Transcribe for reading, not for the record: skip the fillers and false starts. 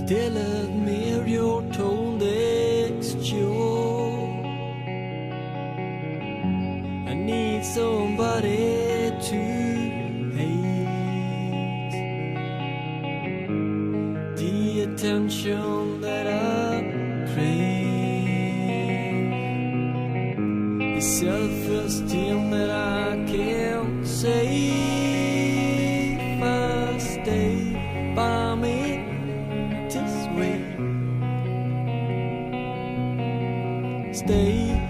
Still admire your tone texture. I need somebody to hate. The attention that I crave, the self-esteem that I can't save. If I stay by me this way, stay